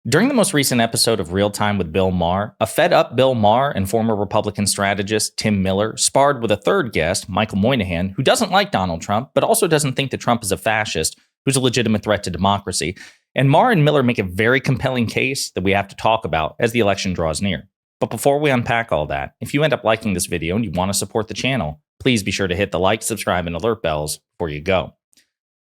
During the most recent episode of Real Time with Bill Maher, a fed-up Bill Maher and former Republican strategist Tim Miller sparred with a third guest, Michael Moynihan, who doesn't like Donald Trump, but also doesn't think that Trump is a fascist who's a legitimate threat to democracy. And Maher and Miller make a very compelling case that we have to talk about as the election draws near. But before we unpack all that, if you end up liking this video and you want to support the channel, please be sure to hit the like, subscribe, and alert bells before you go.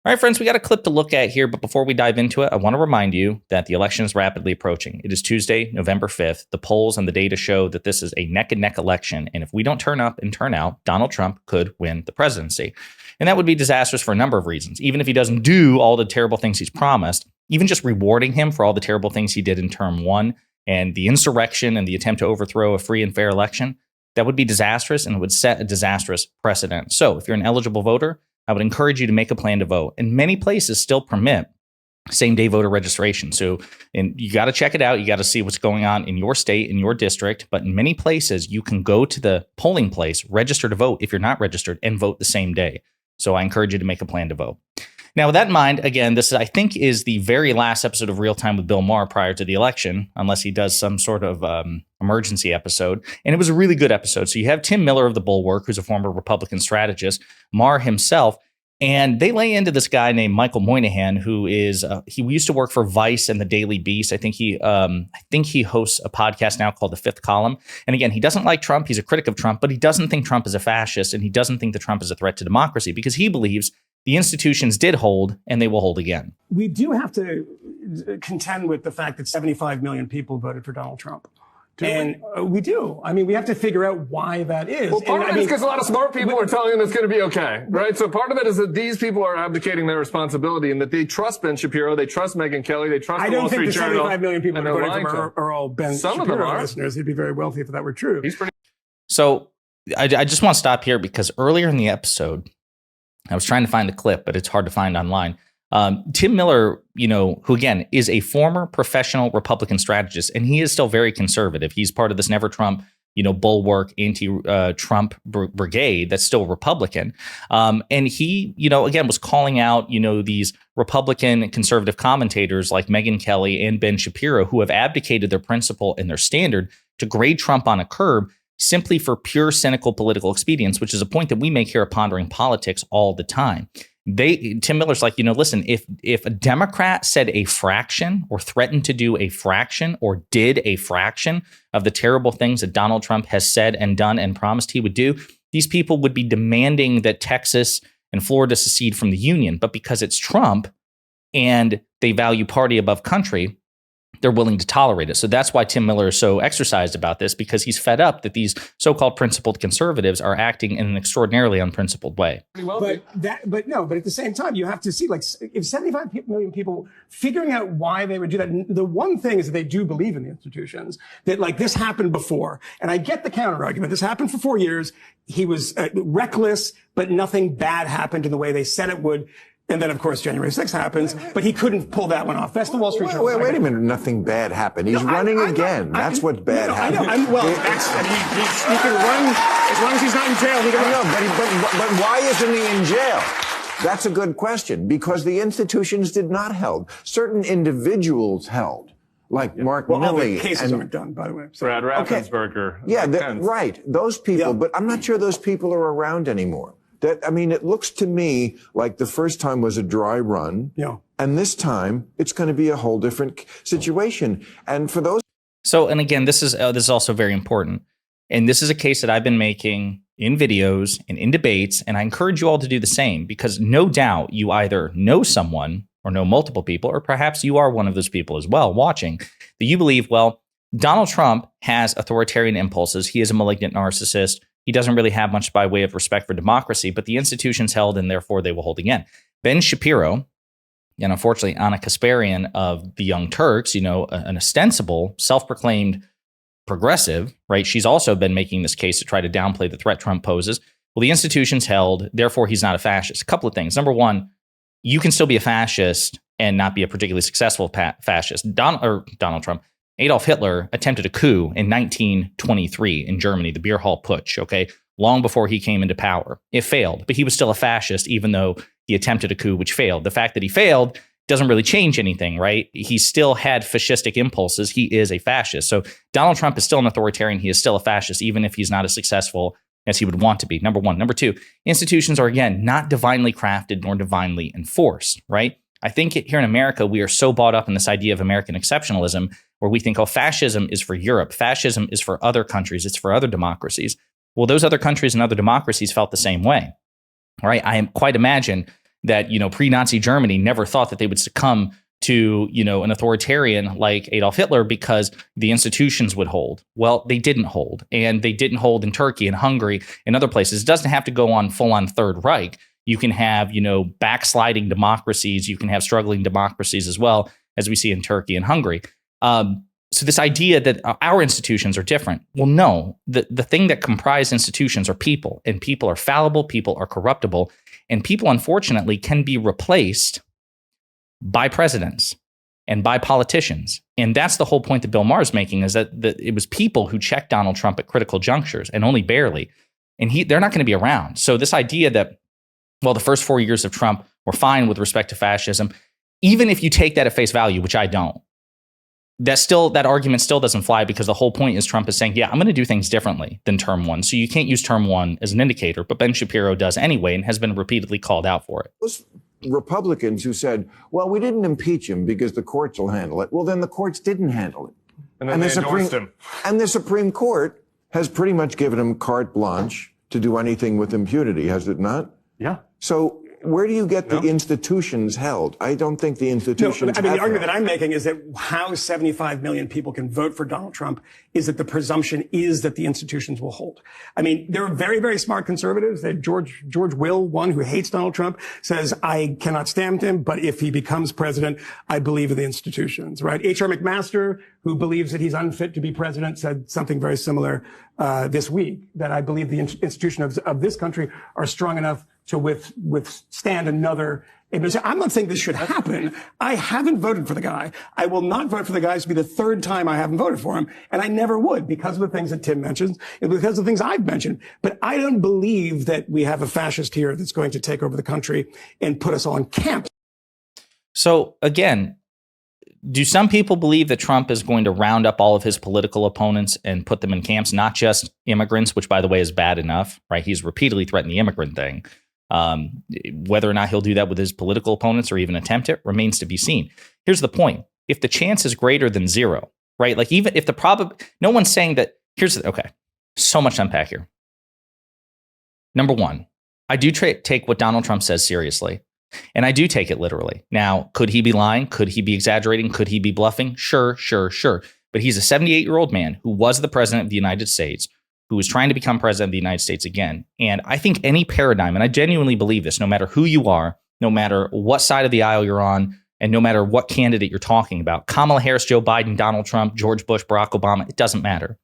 All right, friends, we got a clip to look at here, but before we dive into it, I want to remind you that the election is rapidly approaching. It is Tuesday, November 5th. The polls and the data show that this is a neck-and-neck election, and if we don't turn up and turn out, Donald Trump could win the presidency. And that would be disastrous for a number of reasons. Even if he doesn't do all the terrible things he's promised, even just rewarding him for all the terrible things he did in term one and the insurrection and the attempt to overthrow a free and fair election, that would be disastrous and it would set a disastrous precedent. So if you're an eligible voter, I would encourage you to make a plan to vote. And many places still permit same-day voter registration. So you got to check it out. You got to see what's going on in your state, in your district. But in many places, you can go to the polling place, register to vote if you're not registered, and vote the same day. So I encourage you to make a plan to vote. Now, with that in mind, again, this, I think, is the very last episode of Real Time with Bill Maher prior to the election, unless he does some sort of emergency episode. And it was a really good episode. So you have Tim Miller of the Bulwark, who's a former Republican strategist, Maher himself, and they lay into this guy named Michael Moynihan, who is he used to work for Vice and the Daily Beast. I think he hosts a podcast now called The Fifth Column. And again, he doesn't like Trump. He's a critic of Trump, but he doesn't think Trump is a fascist, and he doesn't think that Trump is a threat to democracy because he believes the institutions did hold and they will hold again. We do have to contend with the fact that 75 million people voted for Donald Trump. We do. I mean, we have to figure out why that is. Well, part of it is because a lot of smart people are telling them it's going to be okay, right? So part of it is that these people are abdicating their responsibility and that they trust Ben Shapiro, they trust Megyn Kelly, they trust the Wall Street Journal. I don't think the 75 million people who voted for him are all Ben Shapiro listeners. He'd be very wealthy if that were true. So I just want to stop here because earlier in the episode, I was trying to find a clip, but it's hard to find online. Tim Miller, who again is a former professional Republican strategist, and he is still very conservative. He's part of this Never Trump, bulwark anti-Trump brigade that's still Republican. And he, again, was calling out, these Republican conservative commentators like Megyn Kelly and Ben Shapiro, who have abdicated their principle and their standard to grade Trump on a curb simply for pure cynical political expedience, which is a point that we make here at Pondering Politics all the time. Tim Miller's like, listen, if a Democrat said a fraction or threatened to do a fraction or did a fraction of the terrible things that Donald Trump has said and done and promised he would do, these people would be demanding that Texas and Florida secede from the union. But because it's Trump and they value party above country, they're willing to tolerate it. So that's why Tim Miller is so exercised about this, because he's fed up that these so-called principled conservatives are acting in an extraordinarily unprincipled way. But at the same time, you have to see, like, if 75 million people figuring out why they would do that, the one thing is that they do believe in the institutions, that like this happened before. And I get the counter argument. This happened for 4 years. He was reckless, but nothing bad happened in the way they said it would. And then, of course, January 6th happens, but he couldn't pull that one off. That's the Wall Street Journal. Wait a minute. Nothing bad happened. He's running again. That's what's bad happened. I know. He can run as long as he's not in jail. He can run. But why isn't he in jail? That's a good question, because the institutions did not held. Certain individuals held, like Mark Milley. All the cases aren't done, by the way. So. Brad Raffensperger. Okay. Yeah, right. Those people, but I'm not sure those people are around anymore. It looks to me like the first time was a dry run. Yeah. And this time it's going to be a whole different situation. And for those. So, and again, this is also very important. And this is a case that I've been making in videos and in debates. And I encourage you all to do the same, because no doubt you either know someone or know multiple people, or perhaps you are one of those people as well watching, that you believe, well, Donald Trump has authoritarian impulses. He is a malignant narcissist. He doesn't really have much by way of respect for democracy, but the institutions held, and therefore they will hold again. Ben Shapiro, and unfortunately Anna Kasparian of the Young Turks, an ostensible, self-proclaimed progressive, right? She's also been making this case to try to downplay the threat Trump poses. Well, the institutions held, therefore he's not a fascist. A couple of things. Number one, you can still be a fascist and not be a particularly successful fascist. Donald Trump. Adolf Hitler attempted a coup in 1923 in Germany, the Beer Hall Putsch, okay, long before he came into power. It failed, but he was still a fascist, even though he attempted a coup which failed. The fact that he failed doesn't really change anything, right? He still had fascistic impulses. He is a fascist. So Donald Trump is still an authoritarian. He is still a fascist, even if he's not as successful as he would want to be. Number one. Number two, institutions are, again, not divinely crafted nor divinely enforced, right? I think here in America, we are so bought up in this idea of American exceptionalism, where we think, oh, fascism is for Europe. Fascism is for other countries. It's for other democracies. Well, those other countries and other democracies felt the same way, right? I am quite imagine that, pre-Nazi Germany never thought that they would succumb to, an authoritarian like Adolf Hitler because the institutions would hold. Well, they didn't hold, and they didn't hold in Turkey and Hungary and other places. It doesn't have to go on full-on Third Reich. You can have, backsliding democracies. You can have struggling democracies as well, as we see in Turkey and Hungary. So this idea that our institutions are different. Well, no, the thing that comprise institutions are people, and people are fallible, people are corruptible, and people, unfortunately, can be replaced by presidents and by politicians. And that's the whole point that Bill Maher is making, is that it was people who checked Donald Trump at critical junctures, and only barely. And they're not going to be around. So this idea that, well, the first 4 years of Trump were fine with respect to fascism, even if you take that at face value, which I don't, that argument still doesn't fly, because the whole point is Trump is saying, yeah, I'm going to do things differently than term one. So you can't use term one as an indicator, but Ben Shapiro does anyway and has been repeatedly called out for it. Those Republicans who said, well, we didn't impeach him because the courts will handle it. Well, then the courts didn't handle it. And then they endorsed him. And the Supreme Court has pretty much given him carte blanche to do anything with impunity, has it not? Yeah. So where do you get the institutions held? I don't think the institutions. No, the argument that I'm making is that how 75 million people can vote for Donald Trump is that the presumption is that the institutions will hold. I mean, there are very, very smart conservatives. That George Will, one who hates Donald Trump, says, I cannot stand him, but if he becomes president, I believe in the institutions, right? H.R. McMaster, who believes that he's unfit to be president, said something very similar this week, that I believe the institutions of this country are strong enough to withstand another administration. I'm not saying this should happen. I haven't voted for the guy. I will not vote for the guy. This will be the third time I haven't voted for him. And I never would, because of the things that Tim mentions and because of the things I've mentioned. But I don't believe that we have a fascist here that's going to take over the country and put us all in camps. So again, do some people believe that Trump is going to round up all of his political opponents and put them in camps, not just immigrants, which, by the way, is bad enough, right? He's repeatedly threatened the immigrant thing. Whether or not he'll do that with his political opponents or even attempt it remains to be seen. Here's the point. If the chance is greater than zero, right? Like, even if no one's saying that, okay, so much to unpack here. Number one, I do take what Donald Trump says seriously, and I do take it literally. Now, could he be lying? Could he be exaggerating? Could he be bluffing? Sure. But he's a 78-year-old man who was the president of the United States, who is trying to become president of the United States again. And I think any paradigm, and I genuinely believe this, no matter who you are, no matter what side of the aisle you're on, and no matter what candidate you're talking about, Kamala Harris, Joe Biden, Donald Trump, George Bush, Barack Obama, it doesn't matter.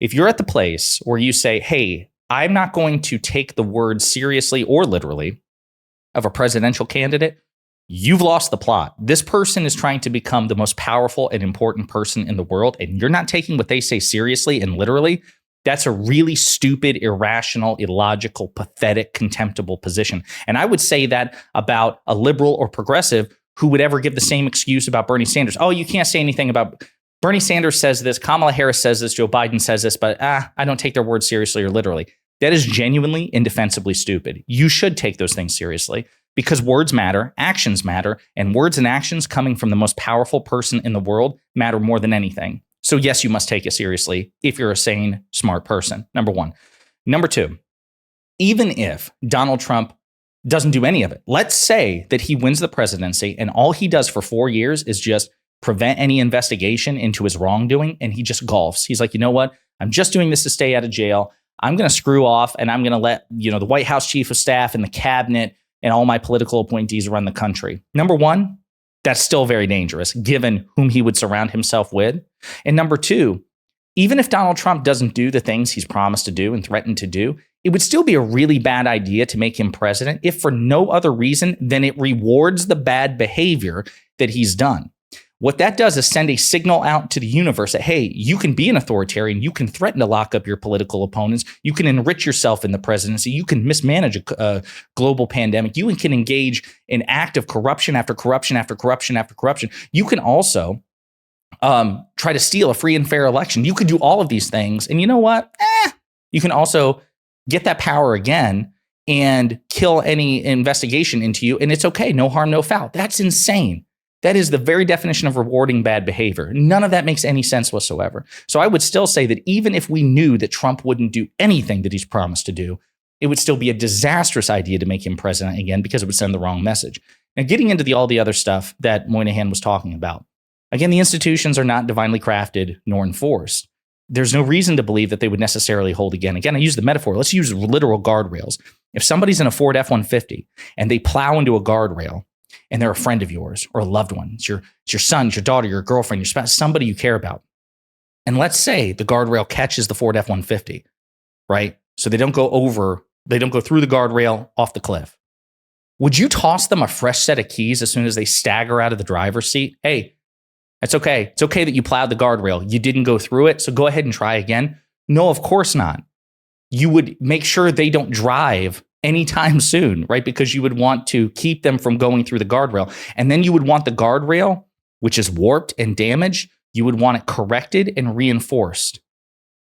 If you're at the place where you say, hey, I'm not going to take the word seriously or literally of a presidential candidate, you've lost the plot. This person is trying to become the most powerful and important person in the world, and you're not taking what they say seriously and literally. That's a really stupid, irrational, illogical, pathetic, contemptible position. And I would say that about a liberal or progressive who would ever give the same excuse about Bernie Sanders. Oh, you can't say anything about Bernie Sanders says this, Kamala Harris says this, Joe Biden says this, but I don't take their words seriously or literally. That is genuinely, indefensibly stupid. You should take those things seriously, because words matter, actions matter, and words and actions coming from the most powerful person in the world matter more than anything. So yes, you must take it seriously if you're a sane, smart person, number one. Number two, even if Donald Trump doesn't do any of it, let's say that he wins the presidency and all he does for 4 years is just prevent any investigation into his wrongdoing, and he just golfs. He's like, you know what? I'm just doing this to stay out of jail. I'm going to screw off, and I'm going to let, the White House chief of staff and the cabinet and all my political appointees run the country. Number one, that's still very dangerous, given whom he would surround himself with. And number two, even if Donald Trump doesn't do the things he's promised to do and threatened to do, it would still be a really bad idea to make him president, if for no other reason than it rewards the bad behavior that he's done. What that does is send a signal out to the universe that, hey, you can be an authoritarian. You can threaten to lock up your political opponents. You can enrich yourself in the presidency. You can mismanage a global pandemic. You can engage in active corruption after corruption after corruption after corruption. You can also try to steal a free and fair election. You could do all of these things. And you know what? You can also get that power again and kill any investigation into you. And it's okay. No harm, no foul. That's insane. That is the very definition of rewarding bad behavior. None of that makes any sense whatsoever. So I would still say that even if we knew that Trump wouldn't do anything that he's promised to do, it would still be a disastrous idea to make him president again because it would send the wrong message. Now, getting into all the other stuff that Moynihan was talking about, again, the institutions are not divinely crafted nor enforced. There's no reason to believe that they would necessarily hold again. Again, I use the metaphor. Let's use literal guardrails. If somebody's in a Ford F-150 and they plow into a guardrail, and they're a friend of yours or a loved one, it's your son, it's your daughter, your girlfriend, your spouse, somebody you care about. And let's say the guardrail catches the Ford F-150, right? So they don't go through the guardrail off the cliff. Would you toss them a fresh set of keys as soon as they stagger out of the driver's seat? Hey, that's okay. It's okay that you plowed the guardrail. You didn't go through it, so go ahead and try again. No, of course not. You would make sure they don't drive anytime soon, right? Because you would want to keep them from going through the guardrail. And then you would want the guardrail, which is warped and damaged, you would want it corrected and reinforced.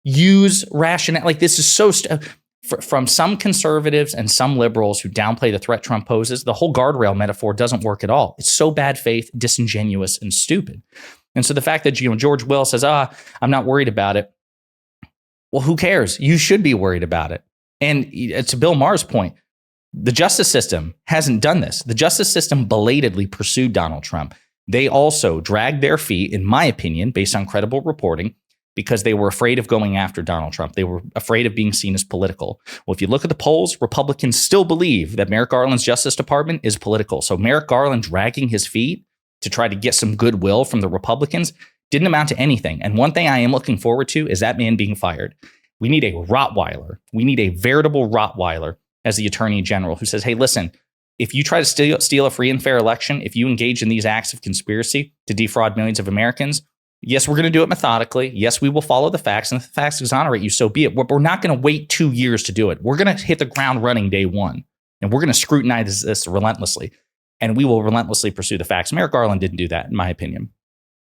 Use rationale. Like this is so, from some conservatives and some liberals who downplay the threat Trump poses, the whole guardrail metaphor doesn't work at all. It's so bad faith, disingenuous, and stupid. And so the fact that George Will says, I'm not worried about it. Well, who cares? You should be worried about it. And to Bill Maher's point, the justice system hasn't done this. The justice system belatedly pursued Donald Trump. They also dragged their feet, in my opinion, based on credible reporting, because they were afraid of going after Donald Trump. They were afraid of being seen as political. Well, if you look at the polls, Republicans still believe that Merrick Garland's Justice Department is political. So Merrick Garland dragging his feet to try to get some goodwill from the Republicans didn't amount to anything. And one thing I am looking forward to is that man being fired. We need a Rottweiler. We need a veritable Rottweiler as the attorney general who says, hey, listen, if you try to steal a free and fair election, if you engage in these acts of conspiracy to defraud millions of Americans, yes, we're going to do it methodically. Yes, we will follow the facts, and if the facts exonerate you, so be it. We're not going to wait 2 years to do it. We're going to hit the ground running day one, and we're going to scrutinize this relentlessly, and we will relentlessly pursue the facts. Merrick Garland didn't do that, in my opinion.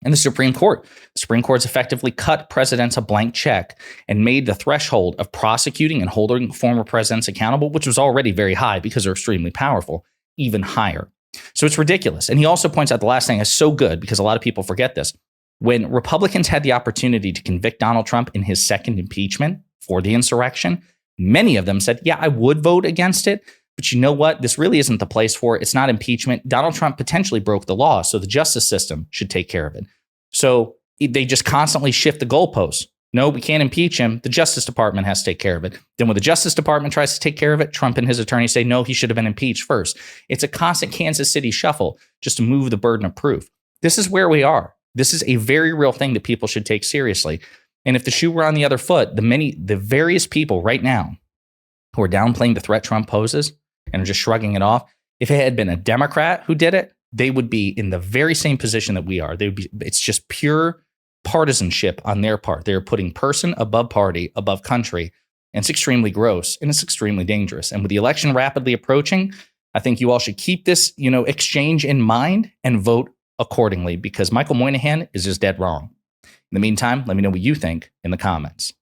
And the Supreme Court's effectively cut presidents a blank check and made the threshold of prosecuting and holding former presidents accountable, which was already very high because they're extremely powerful, even higher. So it's ridiculous. And he also points out the last thing is so good because a lot of people forget this. When Republicans had the opportunity to convict Donald Trump in his second impeachment for the insurrection, many of them said, yeah, I would vote against it. But you know what? This really isn't the place for it. It's not impeachment. Donald Trump potentially broke the law, so the justice system should take care of it. So they just constantly shift the goalposts. No, we can't impeach him. The Justice Department has to take care of it. Then when the Justice Department tries to take care of it, Trump and his attorneys say, no, he should have been impeached first. It's a constant Kansas City shuffle just to move the burden of proof. This is where we are. This is a very real thing that people should take seriously. And if the shoe were on the other foot, the various people right now who are downplaying the threat Trump poses and are just shrugging it off, if it had been a Democrat who did it, they would be in the very same position that we are. It's just pure partisanship on their part. They're putting person above party, above country. And it's extremely gross and it's extremely dangerous. And with the election rapidly approaching, I think you all should keep this, exchange in mind and vote accordingly because Michael Moynihan is just dead wrong. In the meantime, let me know what you think in the comments.